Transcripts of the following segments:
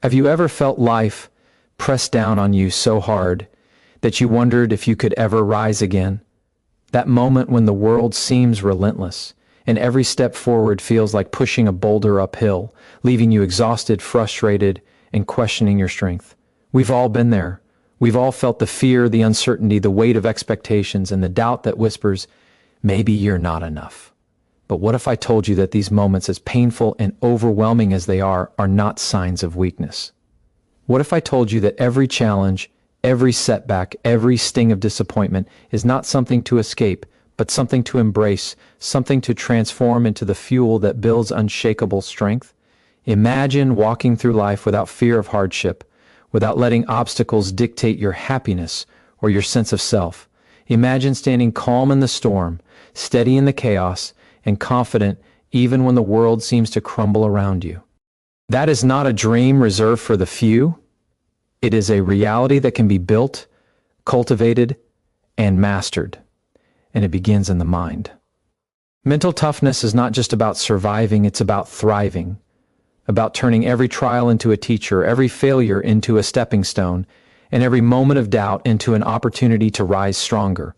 Have you ever felt life press down on you so hard that you wondered if you could ever rise again? That moment when the world seems relentless and every step forward feels like pushing a boulder uphill, leaving you exhausted, frustrated, and questioning your strength. We've all been there. We've all felt the fear, the uncertainty, the weight of expectations, and the doubt that whispers, maybe you're not enough. But what if I told you that these moments, as painful and overwhelming as they are not signs of weakness? What if I told you that every challenge, every setback, every sting of disappointment is not something to escape, but something to embrace, something to transform into the fuel that builds unshakable strength? Imagine walking through life without fear of hardship, without letting obstacles dictate your happiness or your sense of self. Imagine standing calm in the storm, steady in the chaos, and confident even when the world seems to crumble around you. That is not a dream reserved for the few. It is a reality that can be built, cultivated, and mastered. And it begins in the mind. Mental toughness is not just about surviving, it's about thriving, about turning every trial into a teacher, every failure into a stepping stone, and every moment of doubt into an opportunity to rise stronger.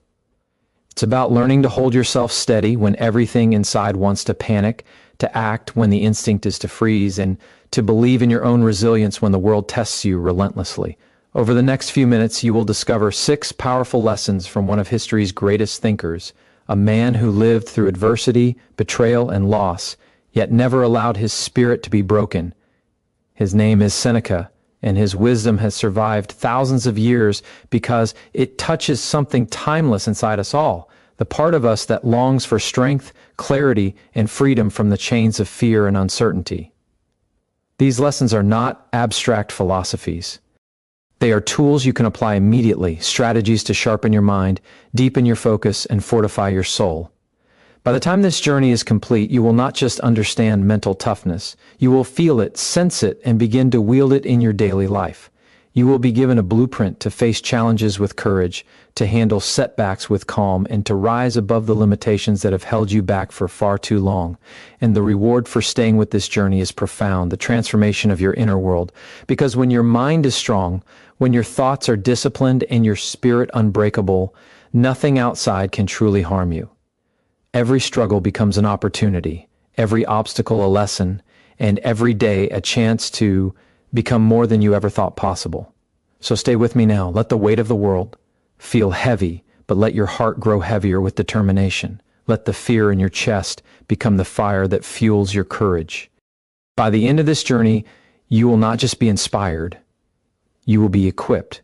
It's about learning to hold yourself steady when everything inside wants to panic, to act when the instinct is to freeze, and to believe in your own resilience when the world tests you relentlessly. Over the next few minutes, you will discover 6 powerful lessons from one of history's greatest thinkers, a man who lived through adversity, betrayal, and loss, yet never allowed his spirit to be broken. His name is Seneca, and his wisdom has survived thousands of years because it touches something timeless inside us all, the part of us that longs for strength, clarity, and freedom from the chains of fear and uncertainty. These lessons are not abstract philosophies. They are tools you can apply immediately, strategies to sharpen your mind, deepen your focus, and fortify your soul. By the time this journey is complete, you will not just understand mental toughness. You will feel it, sense it, and begin to wield it in your daily life. You will be given a blueprint to face challenges with courage, to handle setbacks with calm, and to rise above the limitations that have held you back for far too long. And the reward for staying with this journey is profound, the transformation of your inner world. Because when your mind is strong, when your thoughts are disciplined and your spirit unbreakable, nothing outside can truly harm you. Every struggle becomes an opportunity, every obstacle a lesson, and every day a chance to become more than you ever thought possible. So stay with me now. Let the weight of the world feel heavy, but let your heart grow heavier with determination. Let the fear in your chest become the fire that fuels your courage. By the end of this journey, you will not just be inspired, you will be equipped,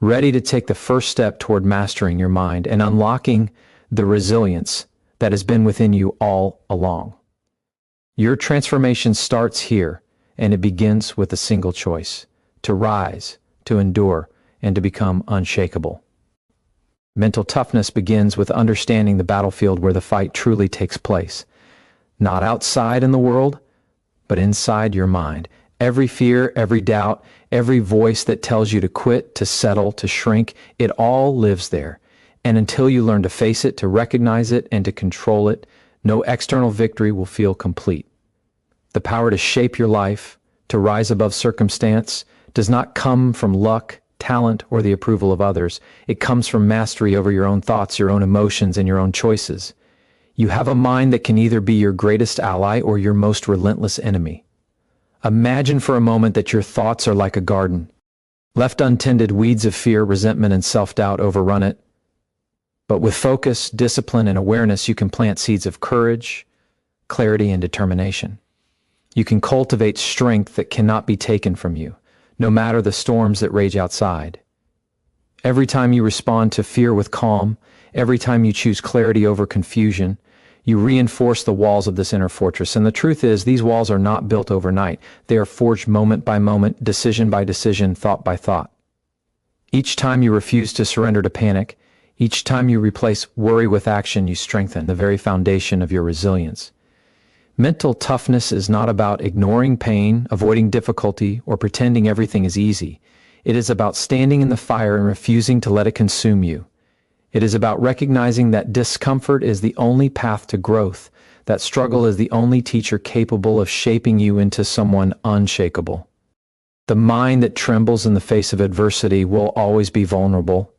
ready to take the first step toward mastering your mind and unlocking the resilience that has been within you all along. Your transformation starts here, and it begins with a single choice: to rise, to endure, and to become unshakable. Mental toughness begins with understanding the battlefield where the fight truly takes place. Not outside in the world, but inside your mind. Every fear, every doubt, every voice that tells you to quit, to settle, to shrink, it all lives there. And until you learn to face it, to recognize it, and to control it, no external victory will feel complete. The power to shape your life, to rise above circumstance, does not come from luck, talent, or the approval of others. It comes from mastery over your own thoughts, your own emotions, and your own choices. You have a mind that can either be your greatest ally or your most relentless enemy. Imagine for a moment that your thoughts are like a garden. Left untended, weeds of fear, resentment, and self-doubt overrun it. But with focus, discipline, and awareness, you can plant seeds of courage, clarity, and determination. You can cultivate strength that cannot be taken from you, no matter the storms that rage outside. Every time you respond to fear with calm, every time you choose clarity over confusion, you reinforce the walls of this inner fortress. And the truth is, these walls are not built overnight. They are forged moment by moment, decision by decision, thought by thought. Each time you refuse to surrender to panic, each time you replace worry with action, you strengthen the very foundation of your resilience. Mental toughness is not about ignoring pain, avoiding difficulty, or pretending everything is easy. It is about standing in the fire and refusing to let it consume you. It is about recognizing that discomfort is the only path to growth, that struggle is the only teacher capable of shaping you into someone unshakable. The mind that trembles in the face of adversity will always be vulnerable,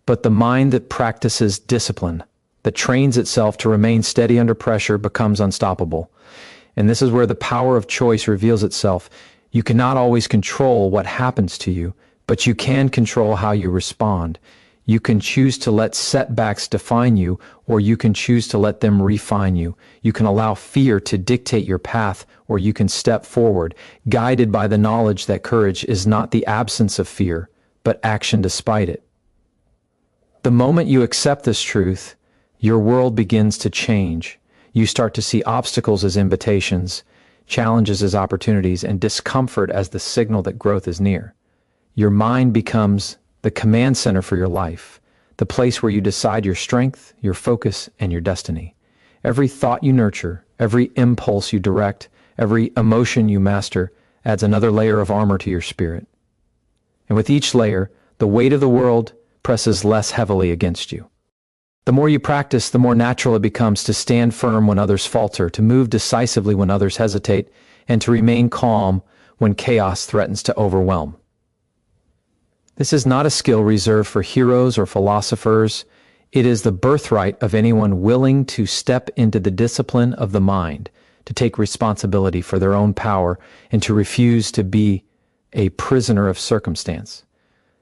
but the mind that practices discipline, that trains itself to remain steady under pressure, becomes unstoppable. And this is where the power of choice reveals itself. You cannot always control what happens to you, but you can control how you respond. You can choose to let setbacks define you, or you can choose to let them refine you. You can allow fear to dictate your path, or you can step forward, guided by the knowledge that courage is not the absence of fear, but action despite it. The moment you accept this truth, your world begins to change. You start to see obstacles as invitations, challenges as opportunities, and discomfort as the signal that growth is near. Your mind becomes the command center for your life, the place where you decide your strength, your focus, and your destiny. Every thought you nurture, every impulse you direct, every emotion you master adds another layer of armor to your spirit. And with each layer, the weight of the world presses less heavily against you. The more you practice, the more natural it becomes to stand firm when others falter, to move decisively when others hesitate, and to remain calm when chaos threatens to overwhelm. This is not a skill reserved for heroes or philosophers. It is the birthright of anyone willing to step into the discipline of the mind, to take responsibility for their own power, and to refuse to be a prisoner of circumstance.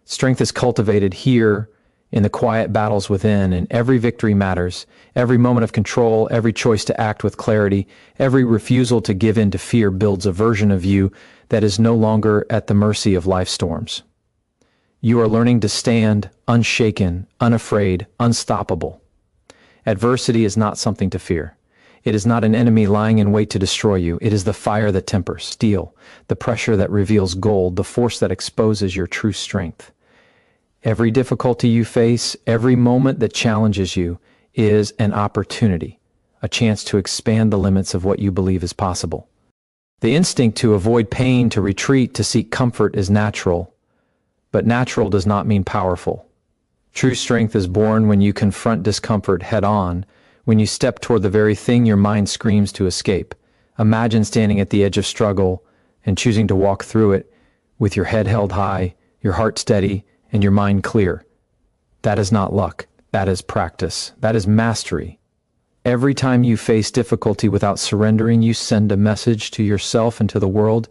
Strength is cultivated here in the quiet battles within, and every victory matters. Every moment of control, every choice to act with clarity, every refusal to give in to fear builds a version of you that is no longer at the mercy of life's storms. You are learning to stand unshaken, unafraid, unstoppable. Adversity is not something to fear. It is not an enemy lying in wait to destroy you. It is the fire that tempers steel, the pressure that reveals gold, the force that exposes your true strength. Every difficulty you face, every moment that challenges you, is an opportunity, a chance to expand the limits of what you believe is possible. The instinct to avoid pain, to retreat, to seek comfort is natural, but natural does not mean powerful. True strength is born when you confront discomfort head on, when you step toward the very thing your mind screams to escape. Imagine standing at the edge of struggle and choosing to walk through it with your head held high, your heart steady, and your mind clear. That is not luck. That is practice. That is mastery. Every time you face difficulty without surrendering, you send a message to yourself and to the world.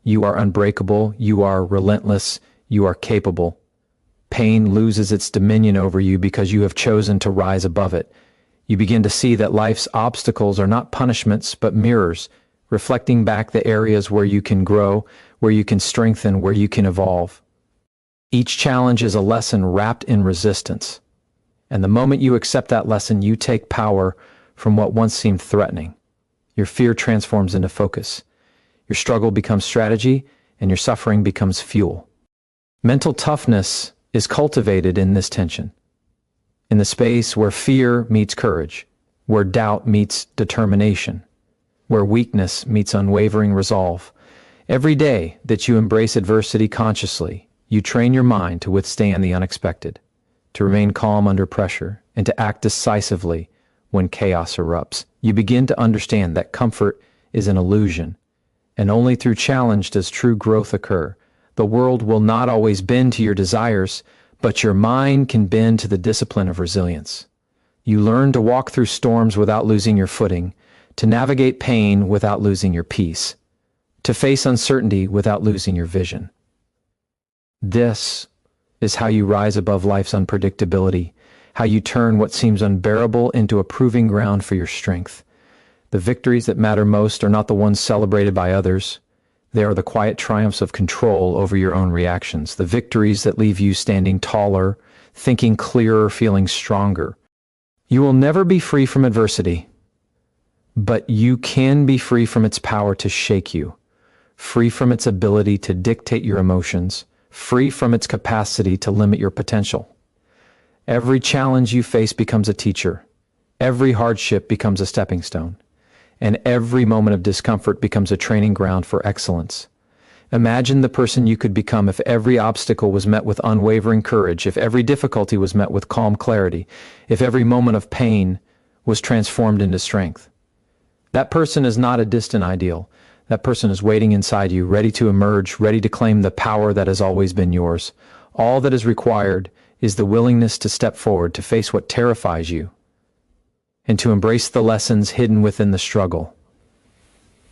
You are unbreakable. You are relentless. You are capable. Pain loses its dominion over you because you have chosen to rise above it. You begin to see that life's obstacles are not punishments, but mirrors, reflecting back the areas where you can grow, where you can strengthen, where you can evolve. Each challenge is a lesson wrapped in resistance. And the moment you accept that lesson, you take power from what once seemed threatening. Your fear transforms into focus. Your struggle becomes strategy, and your suffering becomes fuel. Mental toughness is cultivated in this tension, in the space where fear meets courage, where doubt meets determination, where weakness meets unwavering resolve. Every day that you embrace adversity consciously, you train your mind to withstand the unexpected, to remain calm under pressure, and to act decisively when chaos erupts. You begin to understand that comfort is an illusion, and only through challenge does true growth occur. The world will not always bend to your desires, but your mind can bend to the discipline of resilience. You learn to walk through storms without losing your footing, to navigate pain without losing your peace, to face uncertainty without losing your vision. This is how you rise above life's unpredictability, how you turn what seems unbearable into a proving ground for your strength. The victories that matter most are not the ones celebrated by others. They are the quiet triumphs of control over your own reactions, the victories that leave you standing taller, thinking clearer, feeling stronger. You will never be free from adversity, but you can be free from its power to shake you, free from its ability to dictate your emotions, free from its capacity to limit your potential. Every challenge you face becomes a teacher. Every hardship becomes a stepping stone. And every moment of discomfort becomes a training ground for excellence. Imagine the person you could become if every obstacle was met with unwavering courage, if every difficulty was met with calm clarity, if every moment of pain was transformed into strength. That person is not a distant ideal. That person is waiting inside you, ready to emerge, ready to claim the power that has always been yours. All that is required is the willingness to step forward, to face what terrifies you, and to embrace the lessons hidden within the struggle.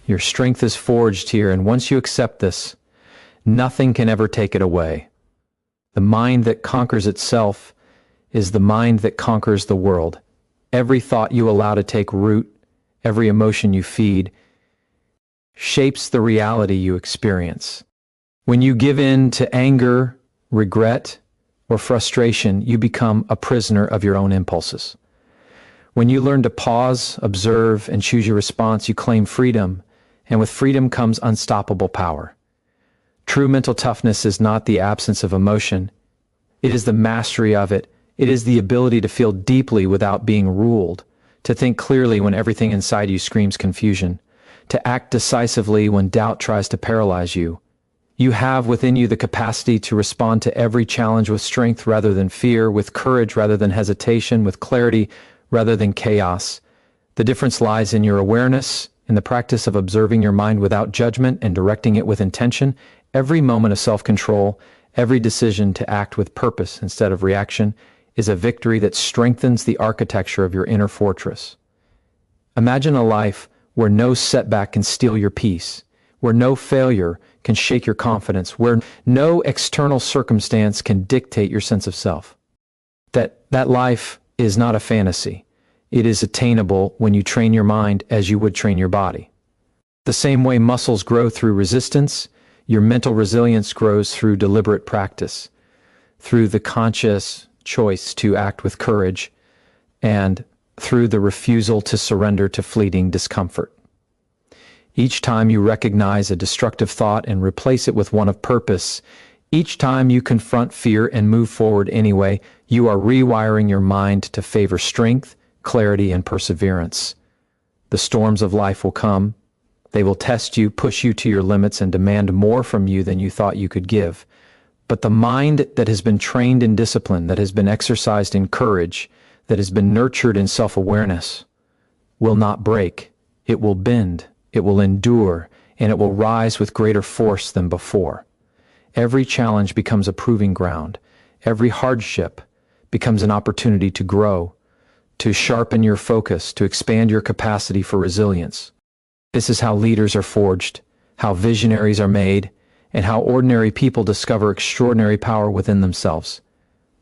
Your strength is forged here, and once you accept this, nothing can ever take it away. The mind that conquers itself is the mind that conquers the world. Every thought you allow to take root, every emotion you feed, shapes the reality you experience. When you give in to anger, regret, or frustration, you become a prisoner of your own impulses. When you learn to pause, observe, and choose your response, you claim freedom, and with freedom comes unstoppable power. True mental toughness is not the absence of emotion. It is the mastery of it. It is the ability to feel deeply without being ruled, to think clearly when everything inside you screams confusion, to act decisively when doubt tries to paralyze you. You have within you the capacity to respond to every challenge with strength rather than fear, with courage rather than hesitation, with clarity rather than chaos. The difference lies in your awareness, in the practice of observing your mind without judgment and directing it with intention. Every moment of self-control, every decision to act with purpose instead of reaction, is a victory that strengthens the architecture of your inner fortress. Imagine a life where no setback can steal your peace, where no failure can shake your confidence, where no external circumstance can dictate your sense of self. That life is not a fantasy. It is attainable when you train your mind as you would train your body. The same way muscles grow through resistance, your mental resilience grows through deliberate practice, through the conscious choice to act with courage, and through the refusal to surrender to fleeting discomfort. Each time you recognize a destructive thought and replace it with one of purpose, each time you confront fear and move forward anyway, you are rewiring your mind to favor strength, clarity, and perseverance. The storms of life will come. They will test you, push you to your limits, and demand more from you than you thought you could give. But the mind that has been trained in discipline, that has been exercised in courage, that has been nurtured in self-awareness, will not break. It will bend, it will endure, and it will rise with greater force than before. Every challenge becomes a proving ground. Every hardship becomes an opportunity to grow, to sharpen your focus, to expand your capacity for resilience. This is how leaders are forged, how visionaries are made, and how ordinary people discover extraordinary power within themselves.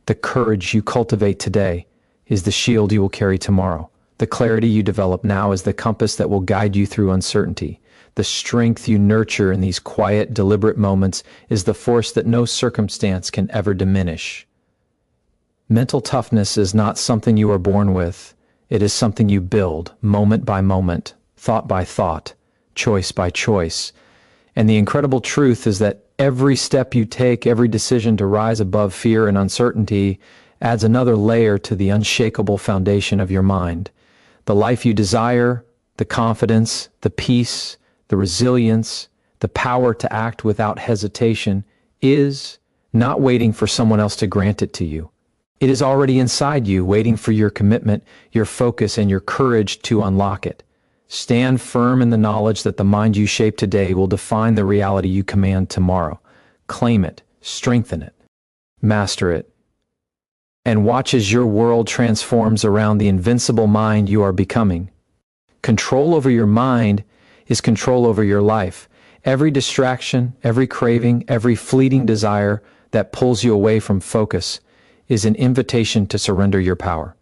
The courage you cultivate today is the shield you will carry tomorrow. The clarity you develop now is the compass that will guide you through uncertainty. The strength you nurture in these quiet, deliberate moments is the force that no circumstance can ever diminish. Mental toughness is not something you are born with. It is something you build, moment by moment, thought by thought, choice by choice. And the incredible truth is that every step you take, every decision to rise above fear and uncertainty, adds another layer to the unshakable foundation of your mind. The life you desire, the confidence, the peace, the resilience, the power to act without hesitation is not waiting for someone else to grant it to you. It is already inside you, waiting for your commitment, your focus, and your courage to unlock it. Stand firm in the knowledge that the mind you shape today will define the reality you command tomorrow. Claim it, strengthen it, master it, and watch as your world transforms around the invincible mind you are becoming. Control over your mind is control over your life. Every distraction, every craving, every fleeting desire that pulls you away from focus is an invitation to surrender your power.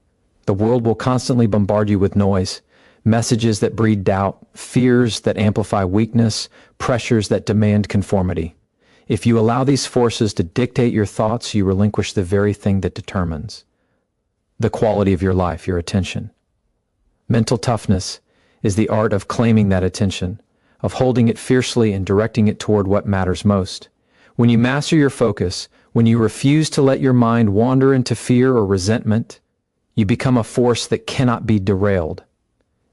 The world will constantly bombard you with noise, messages that breed doubt, fears that amplify weakness, pressures that demand conformity. If you allow these forces to dictate your thoughts, you relinquish the very thing that determines the quality of your life, your attention. Mental toughness is the art of claiming that attention, of holding it fiercely and directing it toward what matters most. When you master your focus, when you refuse to let your mind wander into fear or resentment, you become a force that cannot be derailed.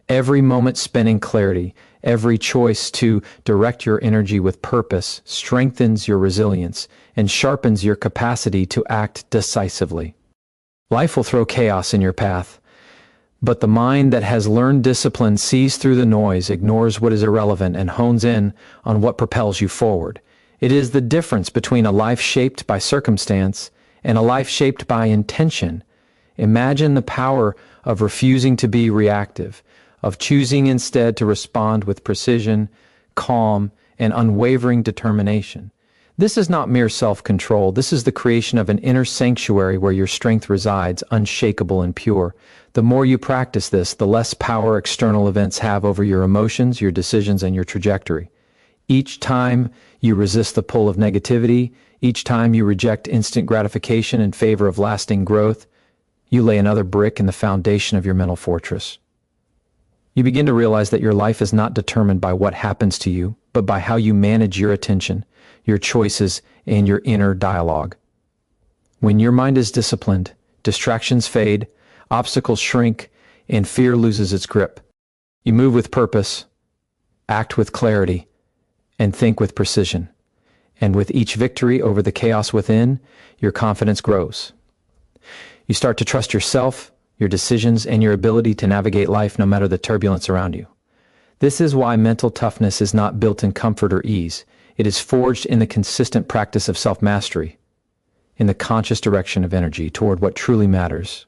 Every moment spent in clarity, every choice to direct your energy with purpose strengthens your resilience and sharpens your capacity to act decisively. Life will throw chaos in your path, But the mind that has learned discipline sees through the noise, ignores what is irrelevant, and hones in on what propels you forward. It is the difference between a life shaped by circumstance and a life shaped by intention. Imagine the power of refusing to be reactive, of choosing instead to respond with precision, calm, and unwavering determination. This is not mere self-control. This is the creation of an inner sanctuary where your strength resides, unshakable and pure. The more you practice this, the less power external events have over your emotions, your decisions, and your trajectory. Each time you resist the pull of negativity, each time you reject instant gratification in favor of lasting growth, you lay another brick in the foundation of your mental fortress. You begin to realize that your life is not determined by what happens to you, but by how you manage your attention, your choices, and your inner dialogue. When your mind is disciplined, distractions fade, obstacles shrink, and fear loses its grip. You move with purpose, act with clarity, and think with precision. And with each victory over the chaos within, your confidence grows. You start to trust yourself, your decisions, and your ability to navigate life no matter the turbulence around you. This is why mental toughness is not built in comfort or ease. It is forged in the consistent practice of self-mastery, in the conscious direction of energy toward what truly matters,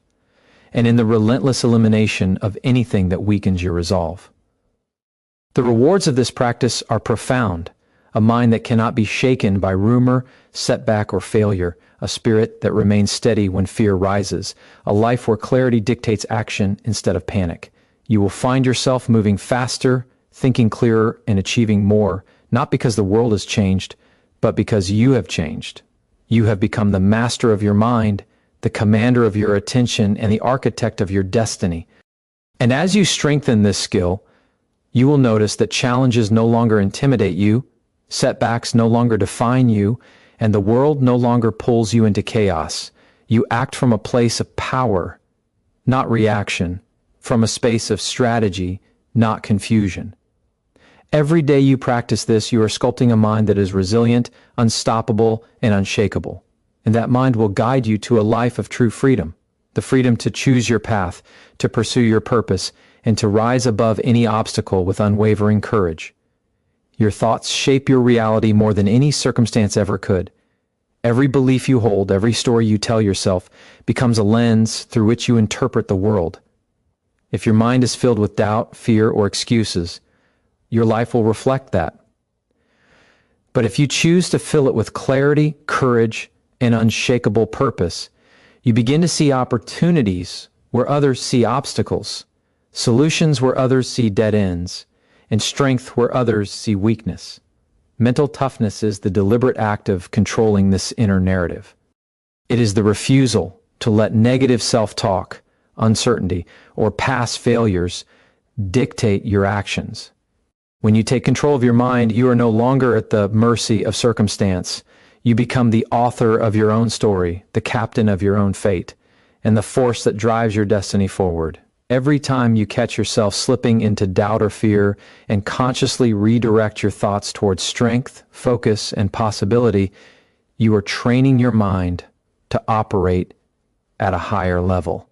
and in the relentless elimination of anything that weakens your resolve. The rewards of this practice are profound: a mind that cannot be shaken by rumor, setback, or failure, a spirit that remains steady when fear rises, a life where clarity dictates action instead of panic. You will find yourself moving faster, thinking clearer, and achieving more, not because the world has changed, but because you have changed. You have become the master of your mind, the commander of your attention, and the architect of your destiny. And as you strengthen this skill, you will notice that challenges no longer intimidate you, setbacks no longer define you, and the world no longer pulls you into chaos. You act from a place of power, not reaction, from a space of strategy, not confusion. Every day you practice this, you are sculpting a mind that is resilient, unstoppable, and unshakable. And that mind will guide you to a life of true freedom, the freedom to choose your path, to pursue your purpose, and to rise above any obstacle with unwavering courage. Your thoughts shape your reality more than any circumstance ever could. Every belief you hold, every story you tell yourself, becomes a lens through which you interpret the world. If your mind is filled with doubt, fear, or excuses, your life will reflect that. But if you choose to fill it with clarity, courage, and unshakable purpose, you begin to see opportunities where others see obstacles, solutions where others see dead ends, and strength where others see weakness. Mental toughness is the deliberate act of controlling this inner narrative. It is the refusal to let negative self-talk, uncertainty, or past failures dictate your actions. When you take control of your mind, you are no longer at the mercy of circumstance. You become the author of your own story, the captain of your own fate, and the force that drives your destiny forward. Every time you catch yourself slipping into doubt or fear and consciously redirect your thoughts towards strength, focus, and possibility, you are training your mind to operate at a higher level.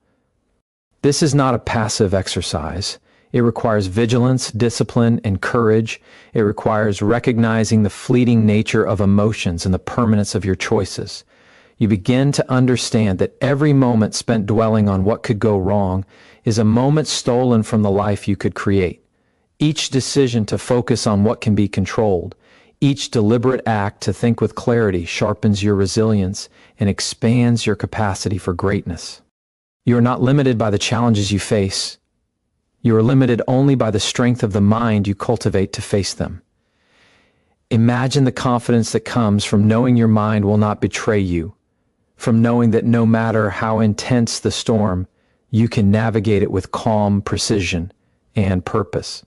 This is not a passive exercise. It requires vigilance, discipline, and courage. It requires recognizing the fleeting nature of emotions and the permanence of your choices. You begin to understand that every moment spent dwelling on what could go wrong is a moment stolen from the life you could create. Each decision to focus on what can be controlled, each deliberate act to think with clarity sharpens your resilience and expands your capacity for greatness. You are not limited by the challenges you face. You are limited only by the strength of the mind you cultivate to face them. Imagine the confidence that comes from knowing your mind will not betray you, from knowing that no matter how intense the storm, you can navigate it with calm precision and purpose.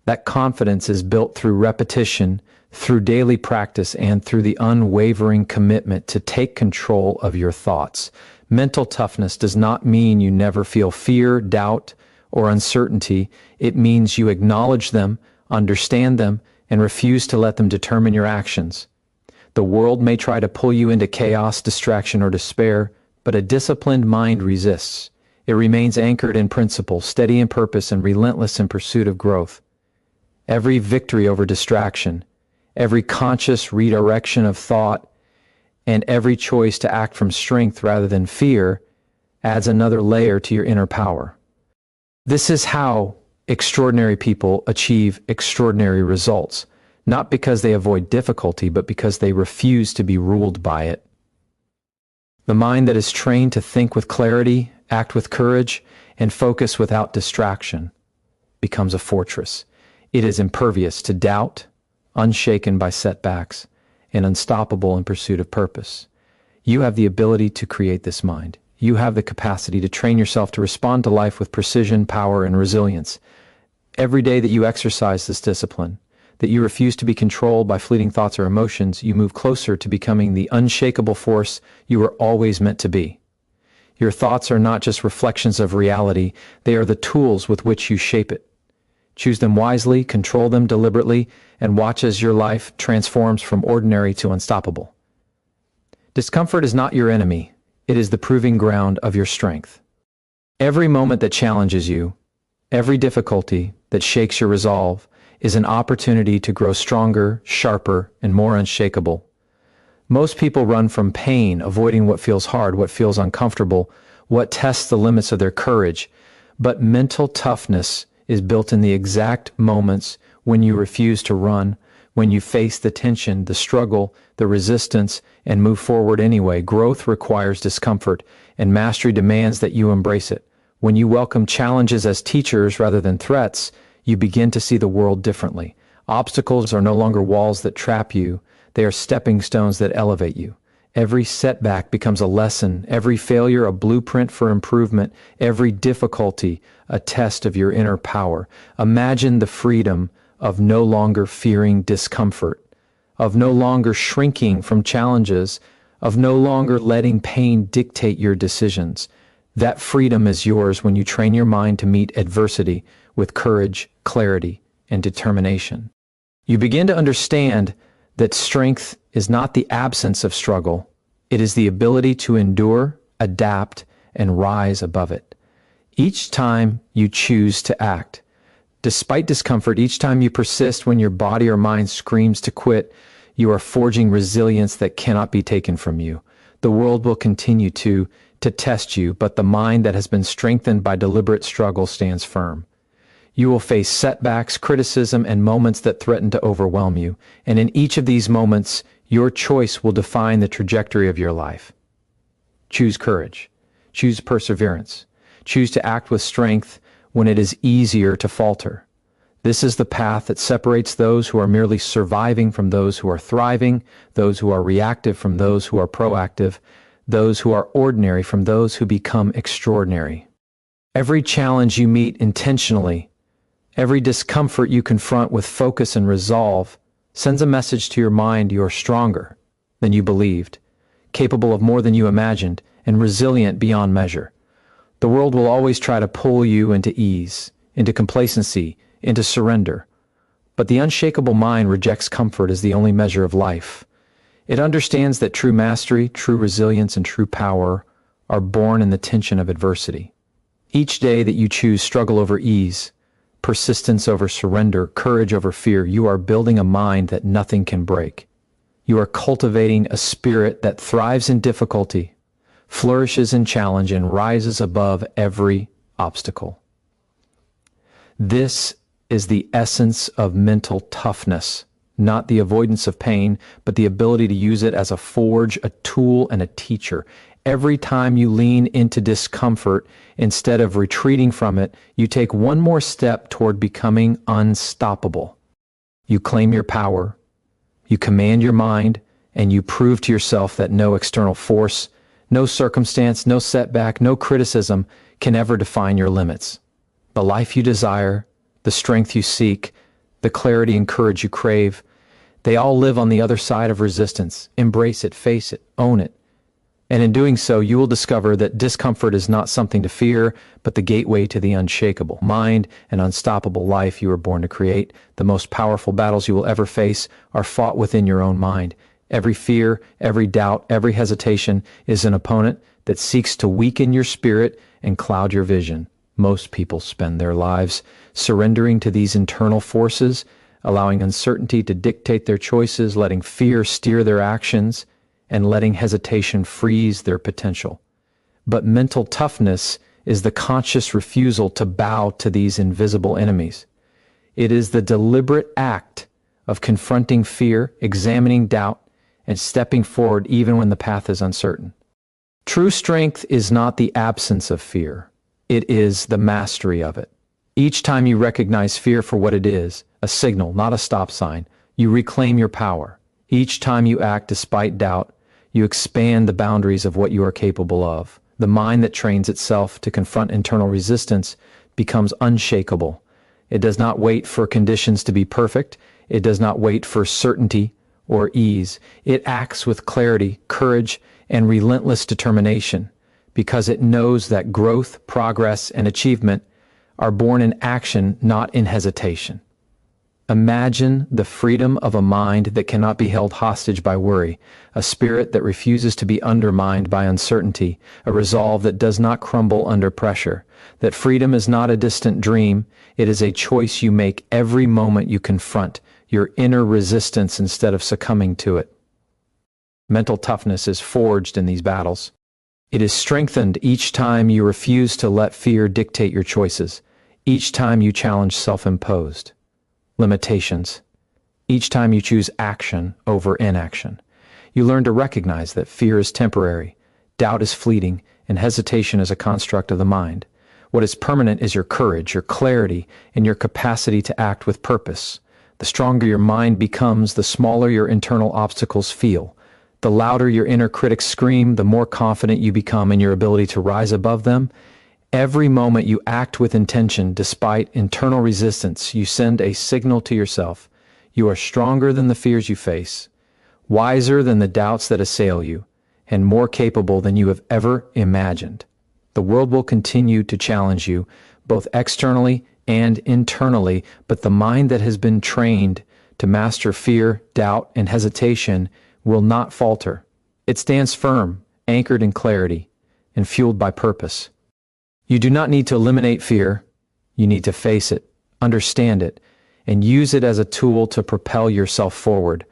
That confidence is built through repetition, through daily practice, and through the unwavering commitment to take control of your thoughts. Mental toughness does not mean you never feel fear, doubt, or uncertainty. It means you acknowledge them, understand them, and refuse to let them determine your actions. The world may try to pull you into chaos, distraction, or despair, but a disciplined mind resists. It remains anchored in principle, steady in purpose, and relentless in pursuit of growth. Every victory over distraction, every conscious redirection of thought, and every choice to act from strength rather than fear adds another layer to your inner power. This is how extraordinary people achieve extraordinary results, not because they avoid difficulty, but because they refuse to be ruled by it. The mind that is trained to think with clarity, act with courage, and focus without distraction becomes a fortress. It is impervious to doubt, unshaken by setbacks, and unstoppable in pursuit of purpose. You have the ability to create this mind. You have the capacity to train yourself to respond to life with precision, power, and resilience. Every day that you exercise this discipline, that you refuse to be controlled by fleeting thoughts or emotions, you move closer to becoming the unshakable force you were always meant to be. Your thoughts are not just reflections of reality, they are the tools with which you shape it. Choose them wisely, control them deliberately, and watch as your life transforms from ordinary to unstoppable. Discomfort is not your enemy. It is the proving ground of your strength. Every moment that challenges you, every difficulty that shakes your resolve, is an opportunity to grow stronger, sharper, and more unshakable. Most people run from pain, avoiding what feels hard, what feels uncomfortable, what tests the limits of their courage. But mental toughness is built in the exact moments when you refuse to run, when you face the tension, the struggle, the resistance, and move forward anyway. Growth requires discomfort, and mastery demands that you embrace it. When you welcome challenges as teachers rather than threats, you begin to see the world differently. Obstacles are no longer walls that trap you. They are stepping stones that elevate you. Every setback becomes a lesson, every failure a blueprint for improvement, every difficulty a test of your inner power. Imagine the freedom of no longer fearing discomfort, of no longer shrinking from challenges, of no longer letting pain dictate your decisions. That freedom is yours when you train your mind to meet adversity with courage, clarity, and determination. You begin to understand that strength is not the absence of struggle. It is the ability to endure, adapt, and rise above it. Each time you choose to act, despite discomfort, each time you persist when your body or mind screams to quit, you are forging resilience that cannot be taken from you. The world will continue to test you, but the mind that has been strengthened by deliberate struggle stands firm. You will face setbacks, criticism, and moments that threaten to overwhelm you. And in each of these moments, your choice will define the trajectory of your life. Choose courage. Choose perseverance. Choose to act with strength when it is easier to falter. This is the path that separates those who are merely surviving from those who are thriving, those who are reactive from those who are proactive, those who are ordinary from those who become extraordinary. Every challenge you meet intentionally, every discomfort you confront with focus and resolve, sends a message to your mind you are stronger than you believed, capable of more than you imagined, and resilient beyond measure. The world will always try to pull you into ease, into complacency, into surrender. But the unshakable mind rejects comfort as the only measure of life. It understands that true mastery, true resilience, and true power are born in the tension of adversity. Each day that you choose struggle over ease, persistence over surrender, courage over fear, you are building a mind that nothing can break. You are cultivating a spirit that thrives in difficulty, flourishes in challenge, and rises above every obstacle. This is the essence of mental toughness, not the avoidance of pain, but the ability to use it as a forge, a tool, and a teacher. Every time you lean into discomfort, instead of retreating from it, you take one more step toward becoming unstoppable. You claim your power, you command your mind, and you prove to yourself that no external force, no circumstance, no setback, no criticism can ever define your limits. The life you desire, the strength you seek, the clarity and courage you crave, they all live on the other side of resistance. Embrace it, face it, own it. And in doing so, you will discover that discomfort is not something to fear, but the gateway to the unshakable mind and unstoppable life you were born to create. The most powerful battles you will ever face are fought within your own mind. Every fear, every doubt, every hesitation is an opponent that seeks to weaken your spirit and cloud your vision. Most people spend their lives surrendering to these internal forces, allowing uncertainty to dictate their choices, letting fear steer their actions, and letting hesitation freeze their potential. But mental toughness is the conscious refusal to bow to these invisible enemies. It is the deliberate act of confronting fear, examining doubt, and stepping forward even when the path is uncertain. True strength is not the absence of fear. It is the mastery of it. Each time you recognize fear for what it is, a signal, not a stop sign, you reclaim your power. Each time you act despite doubt, you expand the boundaries of what you are capable of. The mind that trains itself to confront internal resistance becomes unshakable. It does not wait for conditions to be perfect. It does not wait for certainty or ease. It acts with clarity, courage, and relentless determination because it knows that growth, progress, and achievement are born in action, not in hesitation. Imagine the freedom of a mind that cannot be held hostage by worry, a spirit that refuses to be undermined by uncertainty, a resolve that does not crumble under pressure. That freedom is not a distant dream, it is a choice you make every moment you confront your inner resistance instead of succumbing to it. Mental toughness is forged in these battles. It is strengthened each time you refuse to let fear dictate your choices, each time you challenge self-imposed limitations, each time you choose action over inaction. You learn to recognize that fear is temporary, doubt is fleeting, and hesitation is a construct of the mind. What is permanent is your courage, your clarity, and your capacity to act with purpose. The stronger your mind becomes, the smaller your internal obstacles feel. The louder your inner critics scream, the more confident you become in your ability to rise above them. Every moment you act with intention, despite internal resistance, you send a signal to yourself. You are stronger than the fears you face, wiser than the doubts that assail you, and more capable than you have ever imagined. The world will continue to challenge you, both externally and internally, but the mind that has been trained to master fear, doubt, and hesitation will not falter. It stands firm, anchored in clarity, and fueled by purpose. You do not need to eliminate fear. You need to face it, understand it, and use it as a tool to propel yourself forward.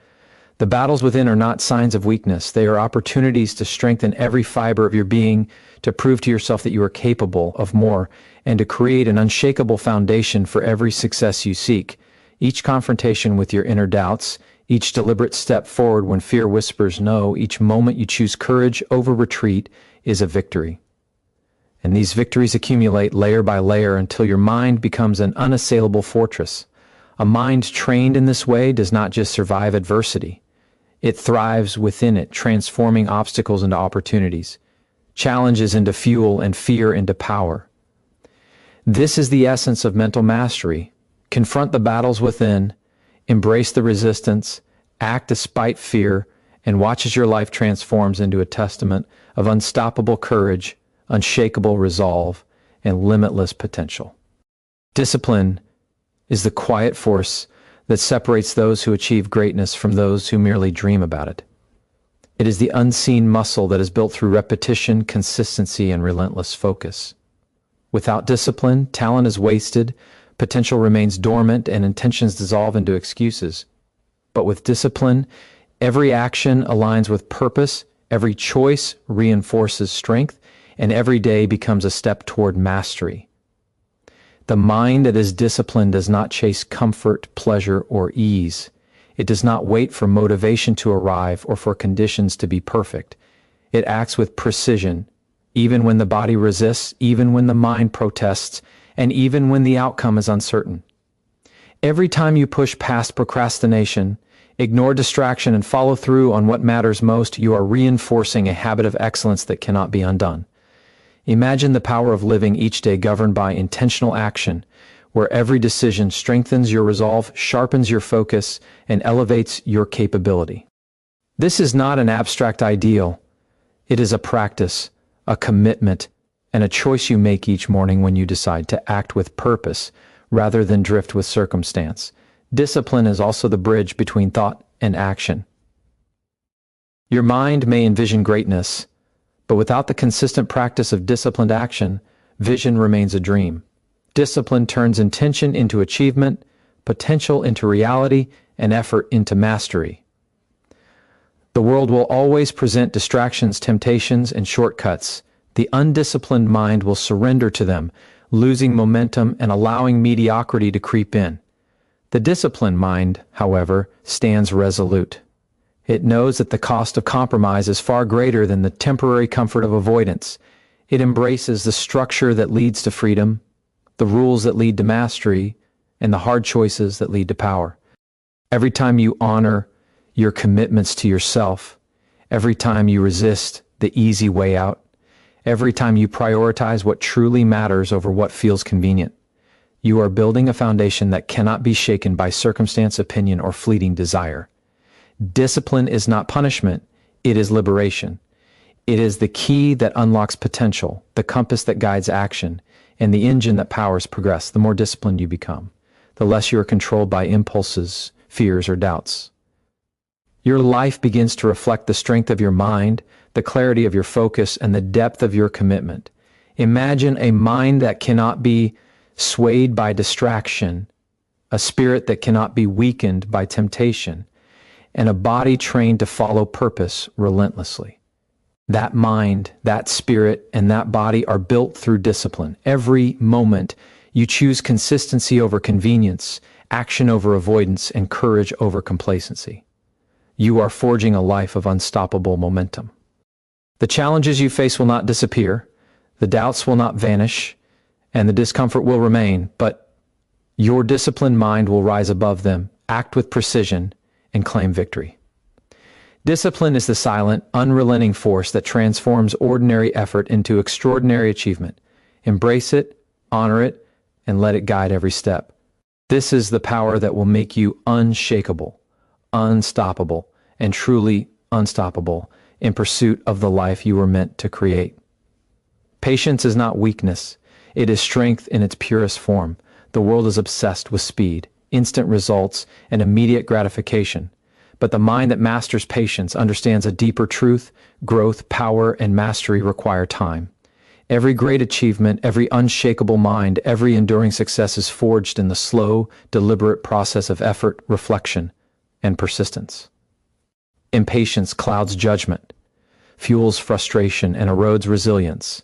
The battles within are not signs of weakness. They are opportunities to strengthen every fiber of your being, to prove to yourself that you are capable of more, and to create an unshakable foundation for every success you seek. Each confrontation with your inner doubts, each deliberate step forward when fear whispers no, each moment you choose courage over retreat is a victory. And these victories accumulate layer by layer until your mind becomes an unassailable fortress. A mind trained in this way does not just survive adversity. It thrives within it, transforming obstacles into opportunities, challenges into fuel, and fear into power. This is the essence of mental mastery. Confront the battles within, embrace the resistance, act despite fear, and watch as your life transforms into a testament of unstoppable courage, unshakable resolve, and limitless potential. Discipline is the quiet force that separates those who achieve greatness from those who merely dream about it. It is the unseen muscle that is built through repetition, consistency, and relentless focus. Without discipline, talent is wasted, potential remains dormant, and intentions dissolve into excuses. But with discipline, every action aligns with purpose, every choice reinforces strength, and every day becomes a step toward mastery. The mind that is disciplined does not chase comfort, pleasure, or ease. It does not wait for motivation to arrive or for conditions to be perfect. It acts with precision, even when the body resists, even when the mind protests, and even when the outcome is uncertain. Every time you push past procrastination, ignore distraction, and follow through on what matters most, you are reinforcing a habit of excellence that cannot be undone. Imagine the power of living each day governed by intentional action, where every decision strengthens your resolve, sharpens your focus, and elevates your capability. This is not an abstract ideal. It is a practice, a commitment, and a choice you make each morning when you decide to act with purpose rather than drift with circumstance. Discipline is also the bridge between thought and action. Your mind may envision greatness, But without the consistent practice of disciplined action, vision remains a dream. Discipline turns intention into achievement, potential into reality, and effort into mastery. The world will always present distractions, temptations, and shortcuts. The undisciplined mind will surrender to them, losing momentum and allowing mediocrity to creep in. The disciplined mind, however, stands resolute. It knows that the cost of compromise is far greater than the temporary comfort of avoidance. It embraces the structure that leads to freedom, the rules that lead to mastery, and the hard choices that lead to power. Every time you honor your commitments to yourself, every time you resist the easy way out, every time you prioritize what truly matters over what feels convenient, you are building a foundation that cannot be shaken by circumstance, opinion, or fleeting desire. Discipline is not punishment, it is liberation. It is the key that unlocks potential, the compass that guides action, and the engine that powers progress. The more disciplined you become, the less you are controlled by impulses, fears, or doubts. Your life begins to reflect the strength of your mind, the clarity of your focus, and the depth of your commitment. Imagine a mind that cannot be swayed by distraction, a spirit that cannot be weakened by temptation, and a body trained to follow purpose relentlessly. That mind, that spirit, and that body are built through discipline. Every moment, you choose consistency over convenience, action over avoidance, and courage over complacency. You are forging a life of unstoppable momentum. The challenges you face will not disappear, the doubts will not vanish, and the discomfort will remain, but your disciplined mind will rise above them, act with precision, and claim victory. Discipline is the silent, unrelenting force that transforms ordinary effort into extraordinary achievement. Embrace it, honor it, and let it guide every step. This is the power that will make you unshakable, unstoppable, and truly unstoppable in pursuit of the life you were meant to create. Patience is not weakness. It is strength in its purest form. The world is obsessed with speed, instant results, and immediate gratification. But the mind that masters patience understands a deeper truth. Growth, power, and mastery require time. Every great achievement, every unshakable mind, every enduring success is forged in the slow, deliberate process of effort, reflection, and persistence. Impatience clouds judgment, fuels frustration, and erodes resilience.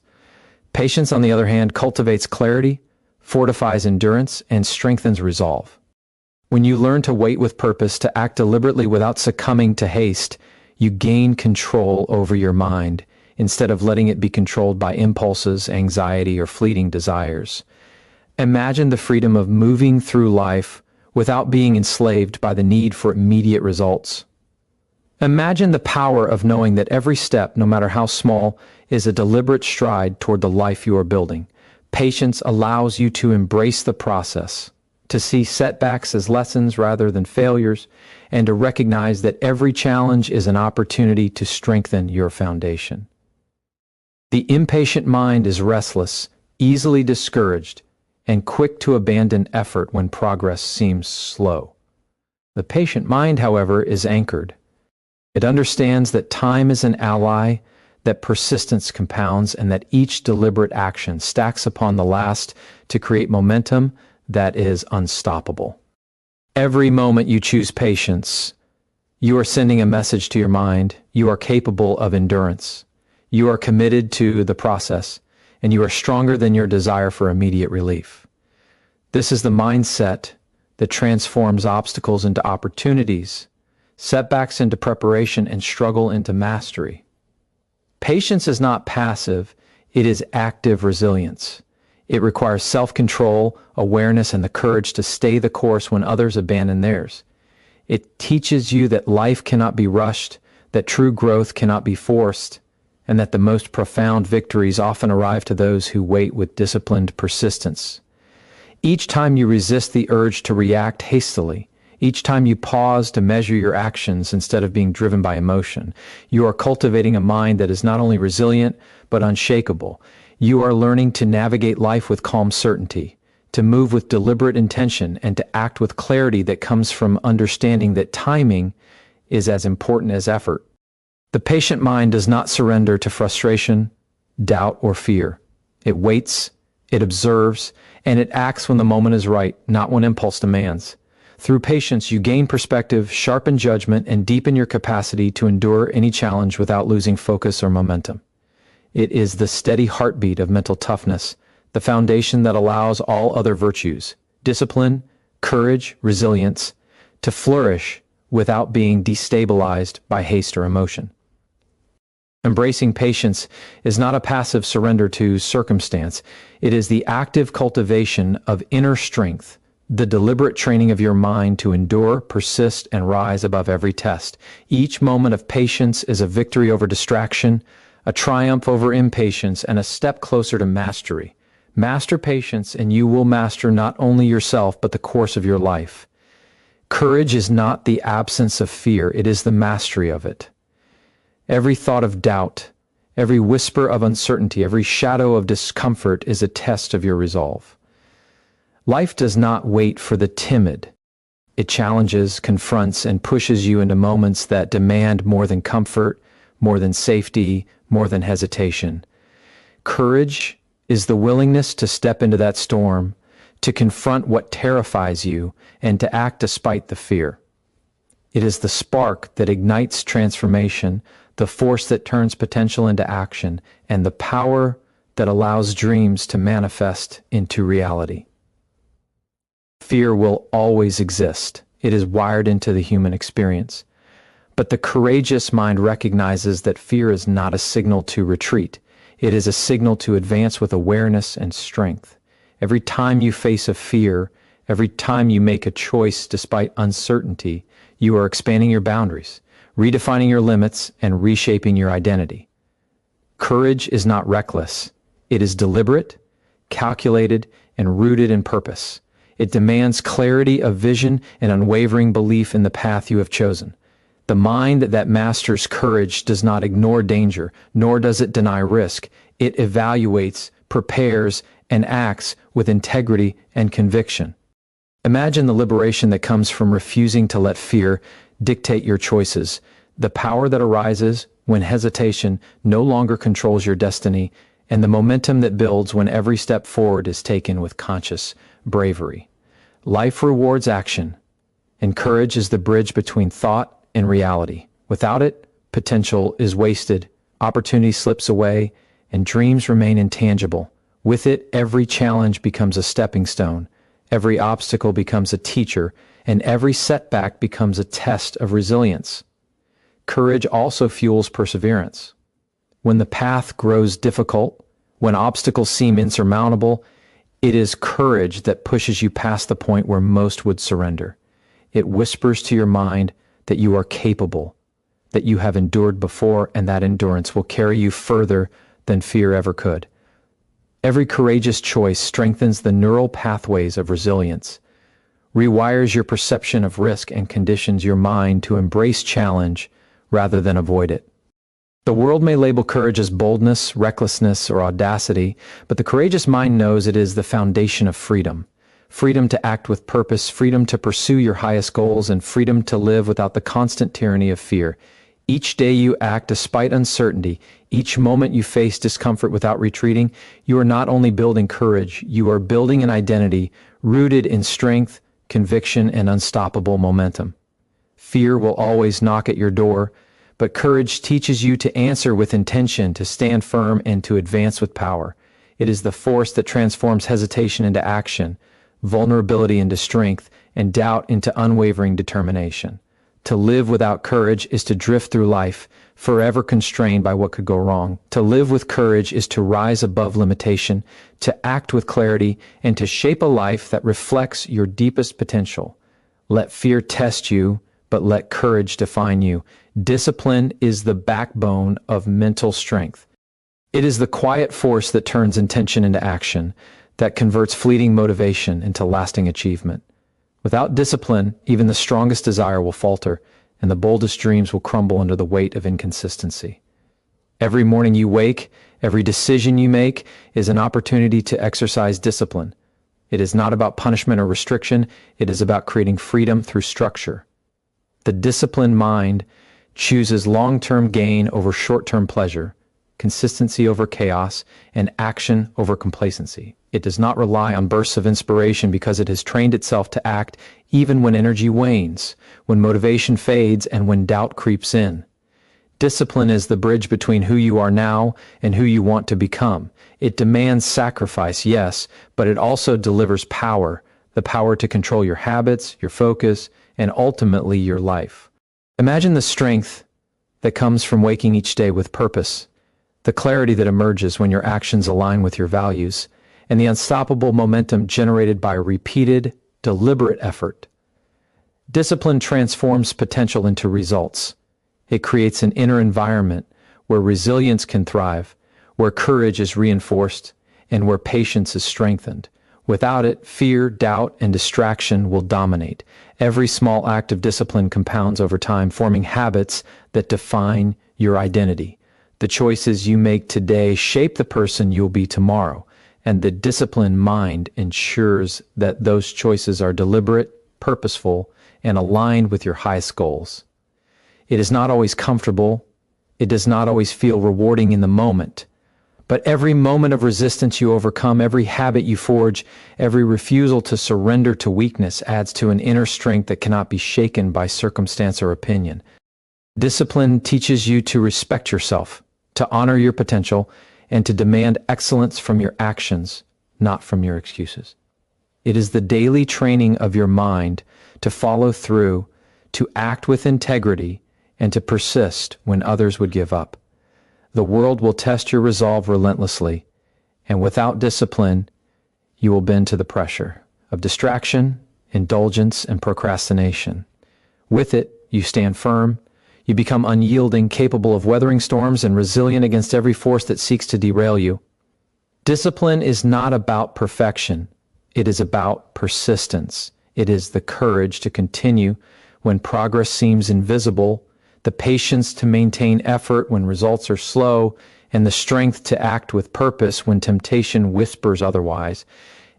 Patience, on the other hand, cultivates clarity, fortifies endurance, and strengthens resolve. When you learn to wait with purpose, to act deliberately without succumbing to haste, you gain control over your mind instead of letting it be controlled by impulses, anxiety, or fleeting desires. Imagine the freedom of moving through life without being enslaved by the need for immediate results. Imagine the power of knowing that every step, no matter how small, is a deliberate stride toward the life you are building. Patience allows you to embrace the process, to see setbacks as lessons rather than failures, and to recognize that every challenge is an opportunity to strengthen your foundation. The impatient mind is restless, easily discouraged, and quick to abandon effort when progress seems slow. The patient mind, however, is anchored. It understands that time is an ally, that persistence compounds, and that each deliberate action stacks upon the last to create momentum that is unstoppable. Every moment you choose patience, you are sending a message to your mind. You are capable of endurance. You are committed to the process, and you are stronger than your desire for immediate relief. This is the mindset that transforms obstacles into opportunities, setbacks into preparation, and struggle into mastery. Patience is not passive, it is active resilience. It requires self-control, awareness, and the courage to stay the course when others abandon theirs. It teaches you that life cannot be rushed, that true growth cannot be forced, and that the most profound victories often arrive to those who wait with disciplined persistence. Each time you resist the urge to react hastily, each time you pause to measure your actions instead of being driven by emotion, you are cultivating a mind that is not only resilient, but unshakable. You are learning to navigate life with calm certainty, to move with deliberate intention, and to act with clarity that comes from understanding that timing is as important as effort. The patient mind does not surrender to frustration, doubt, or fear. It waits, it observes, and it acts when the moment is right, not when impulse demands. Through patience, you gain perspective, sharpen judgment, and deepen your capacity to endure any challenge without losing focus or momentum. It is the steady heartbeat of mental toughness, the foundation that allows all other virtues, discipline, courage, resilience, to flourish without being destabilized by haste or emotion. Embracing patience is not a passive surrender to circumstance. It is the active cultivation of inner strength, the deliberate training of your mind to endure, persist, and rise above every test. Each moment of patience is a victory over distraction, a triumph over impatience, and a step closer to mastery. Master patience, and you will master not only yourself, but the course of your life. Courage is not the absence of fear, it is the mastery of it. Every thought of doubt, every whisper of uncertainty, every shadow of discomfort is a test of your resolve. Life does not wait for the timid. It challenges, confronts, and pushes you into moments that demand more than comfort, more than safety, more than hesitation. Courage is the willingness to step into that storm, to confront what terrifies you, and to act despite the fear. It is the spark that ignites transformation, the force that turns potential into action, and the power that allows dreams to manifest into reality. Fear will always exist. It is wired into the human experience. But the courageous mind recognizes that fear is not a signal to retreat. It is a signal to advance with awareness and strength. Every time you face a fear, every time you make a choice despite uncertainty, you are expanding your boundaries, redefining your limits, and reshaping your identity. Courage is not reckless. It is deliberate, calculated, and rooted in purpose. It demands clarity of vision and unwavering belief in the path you have chosen. The mind that masters courage does not ignore danger, nor does it deny risk. It evaluates, prepares, and acts with integrity and conviction. Imagine the liberation that comes from refusing to let fear dictate your choices, the power that arises when hesitation no longer controls your destiny, and the momentum that builds when every step forward is taken with conscious bravery. Life rewards action, and courage is the bridge between thought and reality. Without it, potential is wasted, opportunity slips away, and dreams remain intangible. With it, every challenge becomes a stepping stone, every obstacle becomes a teacher, and every setback becomes a test of resilience. Courage also fuels perseverance. When the path grows difficult, when obstacles seem insurmountable, it is courage that pushes you past the point where most would surrender. It whispers to your mind that you are capable, that you have endured before, and that endurance will carry you further than fear ever could. Every courageous choice strengthens the neural pathways of resilience, rewires your perception of risk, and conditions your mind to embrace challenge rather than avoid it. The world may label courage as boldness, recklessness, or audacity, but the courageous mind knows it is the foundation of freedom. Freedom to act with purpose, freedom to pursue your highest goals, and freedom to live without the constant tyranny of fear. Each day you act despite uncertainty, each moment you face discomfort without retreating, you are not only building courage, you are building an identity rooted in strength, conviction, and unstoppable momentum. Fear will always knock at your door, but courage teaches you to answer with intention, to stand firm, and to advance with power. It is the force that transforms hesitation into action, vulnerability into strength, and doubt into unwavering determination. To live without courage is to drift through life, forever constrained by what could go wrong. To live with courage is to rise above limitation, to act with clarity, and to shape a life that reflects your deepest potential. Let fear test you, but let courage define you. Discipline is the backbone of mental strength. It is the quiet force that turns intention into action, that converts fleeting motivation into lasting achievement. Without discipline, even the strongest desire will falter, and the boldest dreams will crumble under the weight of inconsistency. Every morning you wake, every decision you make is an opportunity to exercise discipline. It is not about punishment or restriction, it is about creating freedom through structure. The disciplined mind chooses long-term gain over short-term pleasure, consistency over chaos, and action over complacency. It does not rely on bursts of inspiration because it has trained itself to act even when energy wanes, when motivation fades, and when doubt creeps in. Discipline is the bridge between who you are now and who you want to become. It demands sacrifice, yes, but it also delivers power, the power to control your habits, your focus, and ultimately your life. Imagine the strength that comes from waking each day with purpose, the clarity that emerges when your actions align with your values, and the unstoppable momentum generated by repeated, deliberate effort. Discipline transforms potential into results. It creates an inner environment where resilience can thrive, where courage is reinforced, and where patience is strengthened. Without it, fear, doubt, and distraction will dominate. Every small act of discipline compounds over time, forming habits that define your identity. The choices you make today shape the person you'll be tomorrow, and the disciplined mind ensures that those choices are deliberate, purposeful, and aligned with your highest goals. It is not always comfortable. It does not always feel rewarding in the moment. But every moment of resistance you overcome, every habit you forge, every refusal to surrender to weakness adds to an inner strength that cannot be shaken by circumstance or opinion. Discipline teaches you to respect yourself, to honor your potential, and to demand excellence from your actions, not from your excuses. It is the daily training of your mind to follow through, to act with integrity, and to persist when others would give up. The world will test your resolve relentlessly, and without discipline, you will bend to the pressure of distraction, indulgence, and procrastination. With it, you stand firm, you become unyielding, capable of weathering storms, and resilient against every force that seeks to derail you. Discipline is not about perfection. It is about persistence. It is the courage to continue when progress seems invisible, the patience to maintain effort when results are slow, and the strength to act with purpose when temptation whispers otherwise.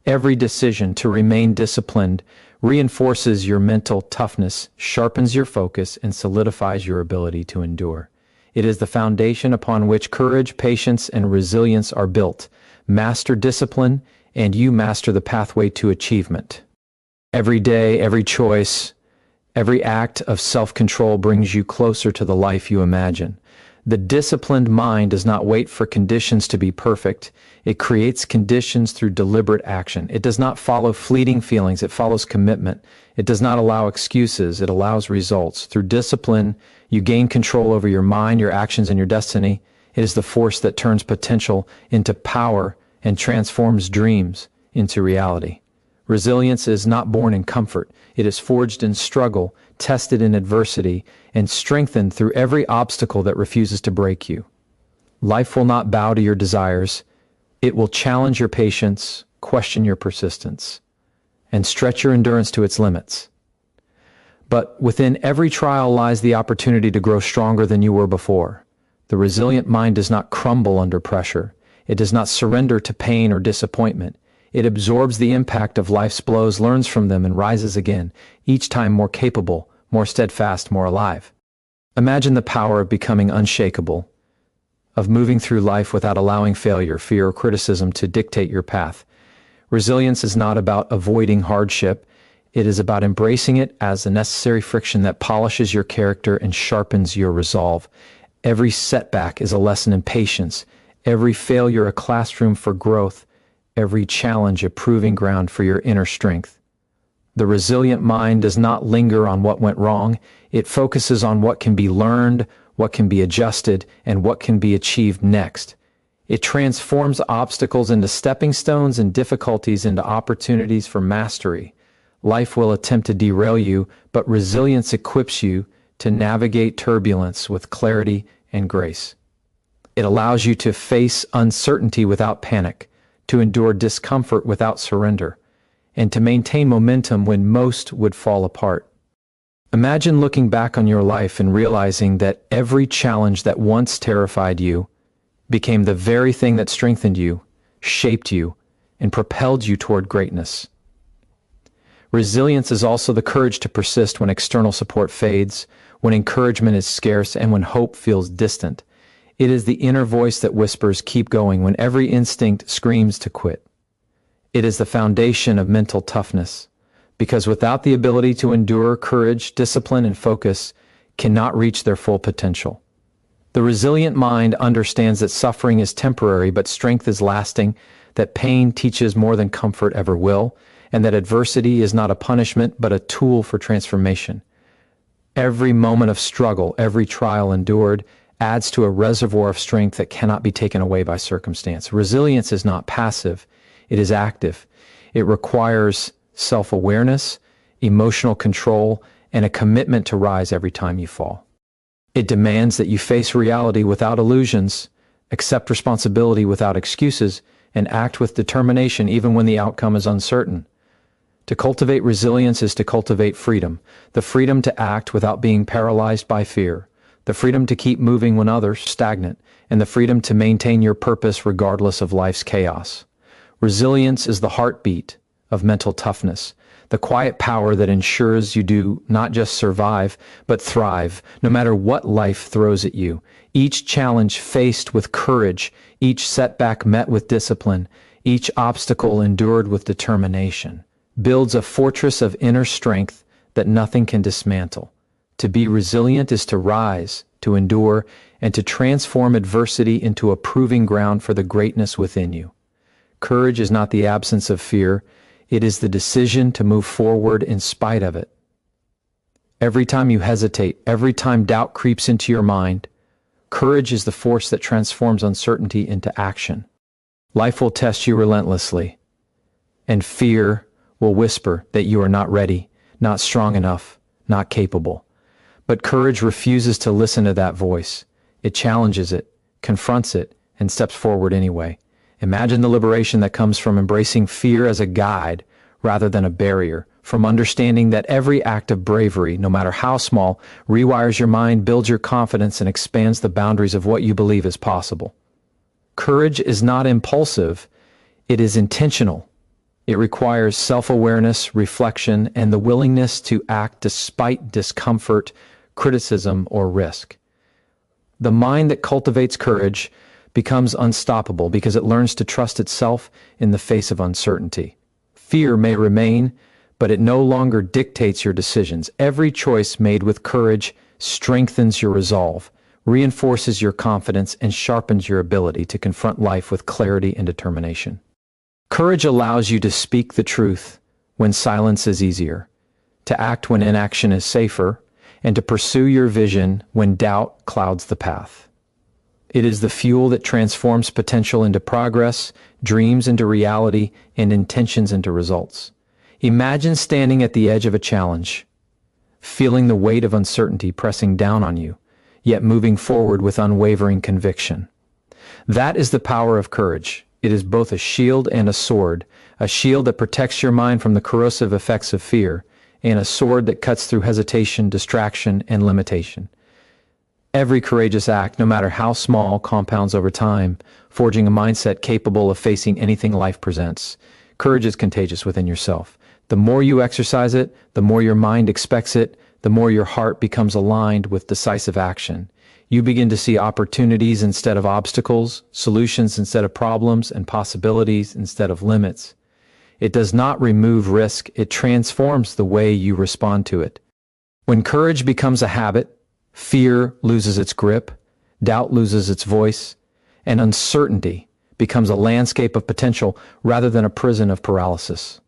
Every decision to remain disciplined reinforces your mental toughness, sharpens your focus, and solidifies your ability to endure. It is the foundation upon which courage, patience, and resilience are built. Master discipline, and you master the pathway to achievement. Every day, every choice, every act of self-control brings you closer to the life you imagine. The disciplined mind does not wait for conditions to be perfect. It creates conditions through deliberate action. It does not follow fleeting feelings. It follows commitment. It does not allow excuses. It allows results. Through discipline, you gain control over your mind, your actions, and your destiny. It is the force that turns potential into power and transforms dreams into reality. Resilience is not born in comfort. It is forged in struggle, tested in adversity, and strengthened through every obstacle that refuses to break you. Life will not bow to your desires. It will challenge your patience, question your persistence, and stretch your endurance to its limits. But within every trial lies the opportunity to grow stronger than you were before. The resilient mind does not crumble under pressure. It does not surrender to pain or disappointment. It absorbs the impact of life's blows, learns from them, and rises again, each time more capable, more steadfast, more alive. Imagine the power of becoming unshakable, of moving through life without allowing failure, fear, or criticism to dictate your path. Resilience is not about avoiding hardship. It is about embracing it as a necessary friction that polishes your character and sharpens your resolve. Every setback is a lesson in patience, every failure a classroom for growth, every challenge a proving ground for your inner strength. The resilient mind does not linger on what went wrong. It focuses on what can be learned, what can be adjusted, and what can be achieved next. It transforms obstacles into stepping stones and difficulties into opportunities for mastery. Life will attempt to derail you, but resilience equips you to navigate turbulence with clarity and grace. It allows you to face uncertainty without panic, to endure discomfort without surrender, and to maintain momentum when most would fall apart. Imagine looking back on your life and realizing that every challenge that once terrified you became the very thing that strengthened you, shaped you, and propelled you toward greatness. Resilience is also the courage to persist when external support fades, when encouragement is scarce, and when hope feels distant. It is the inner voice that whispers, "Keep going," when every instinct screams to quit. It is the foundation of mental toughness, because without the ability to endure, courage, discipline, and focus cannot reach their full potential. The resilient mind understands that suffering is temporary, but strength is lasting, that pain teaches more than comfort ever will, and that adversity is not a punishment, but a tool for transformation. Every moment of struggle, every trial endured, adds to a reservoir of strength that cannot be taken away by circumstance. Resilience is not passive, it is active. It requires self-awareness, emotional control, and a commitment to rise every time you fall. It demands that you face reality without illusions, accept responsibility without excuses, and act with determination even when the outcome is uncertain. To cultivate resilience is to cultivate freedom, the freedom to act without being paralyzed by fear, the freedom to keep moving when others stagnant, and the freedom to maintain your purpose regardless of life's chaos. Resilience is the heartbeat of mental toughness, the quiet power that ensures you do not just survive, but thrive, no matter what life throws at you. Each challenge faced with courage, each setback met with discipline, each obstacle endured with determination, builds a fortress of inner strength that nothing can dismantle. To be resilient is to rise, to endure, and to transform adversity into a proving ground for the greatness within you. Courage is not the absence of fear, it is the decision to move forward in spite of it. Every time you hesitate, every time doubt creeps into your mind, courage is the force that transforms uncertainty into action. Life will test you relentlessly, and fear will whisper that you are not ready, not strong enough, not capable. But courage refuses to listen to that voice. It challenges it, confronts it, and steps forward anyway. Imagine the liberation that comes from embracing fear as a guide rather than a barrier, from understanding that every act of bravery, no matter how small, rewires your mind, builds your confidence, and expands the boundaries of what you believe is possible. Courage is not impulsive, it is intentional. It requires self-awareness, reflection, and the willingness to act despite discomfort, criticism, or risk. The mind that cultivates courage becomes unstoppable because it learns to trust itself in the face of uncertainty. Fear may remain, but it no longer dictates your decisions. Every choice made with courage strengthens your resolve, reinforces your confidence, and sharpens your ability to confront life with clarity and determination. Courage allows you to speak the truth when silence is easier, to act when inaction is safer, and to pursue your vision when doubt clouds the path. It is the fuel that transforms potential into progress, dreams into reality, and intentions into results. Imagine standing at the edge of a challenge, feeling the weight of uncertainty pressing down on you, yet moving forward with unwavering conviction. That is the power of courage. It is both a shield and a sword that protects your mind from the corrosive effects of fear, and a sword that cuts through hesitation, distraction, and limitation. Every courageous act, no matter how small, compounds over time, forging a mindset capable of facing anything life presents. Courage is contagious within yourself. The more you exercise it, the more your mind expects it, the more your heart becomes aligned with decisive action. You begin to see opportunities instead of obstacles, solutions instead of problems, and possibilities instead of limits. It does not remove risk, it transforms the way you respond to it. When courage becomes a habit, fear loses its grip, doubt loses its voice, and uncertainty becomes a landscape of potential rather than a prison of paralysis.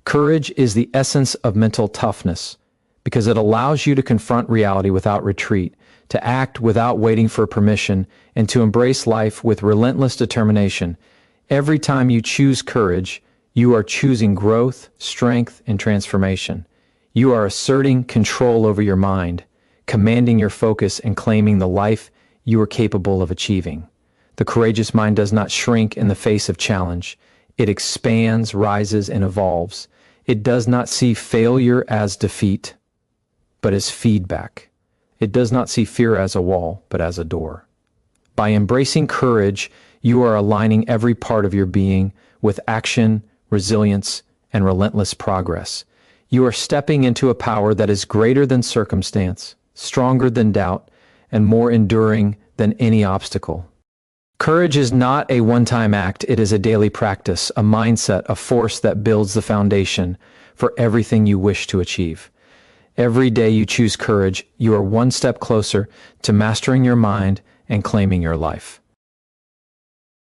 Courage is the essence of mental toughness because it allows you to confront reality without retreat, to act without waiting for permission, and to embrace life with relentless determination. Every time you choose courage, you are choosing growth, strength, and transformation. You are asserting control over your mind, commanding your focus, and claiming the life you are capable of achieving. The courageous mind does not shrink in the face of challenge. It expands, rises, and evolves. It does not see failure as defeat, but as feedback. It does not see fear as a wall, but as a door. By embracing courage, you are aligning every part of your being with action, resilience, and relentless progress. You are stepping into a power that is greater than circumstance, stronger than doubt, and more enduring than any obstacle. Courage is not a one-time act, it is a daily practice, a mindset, a force that builds the foundation for everything you wish to achieve. Every day you choose courage, you are one step closer to mastering your mind and claiming your life.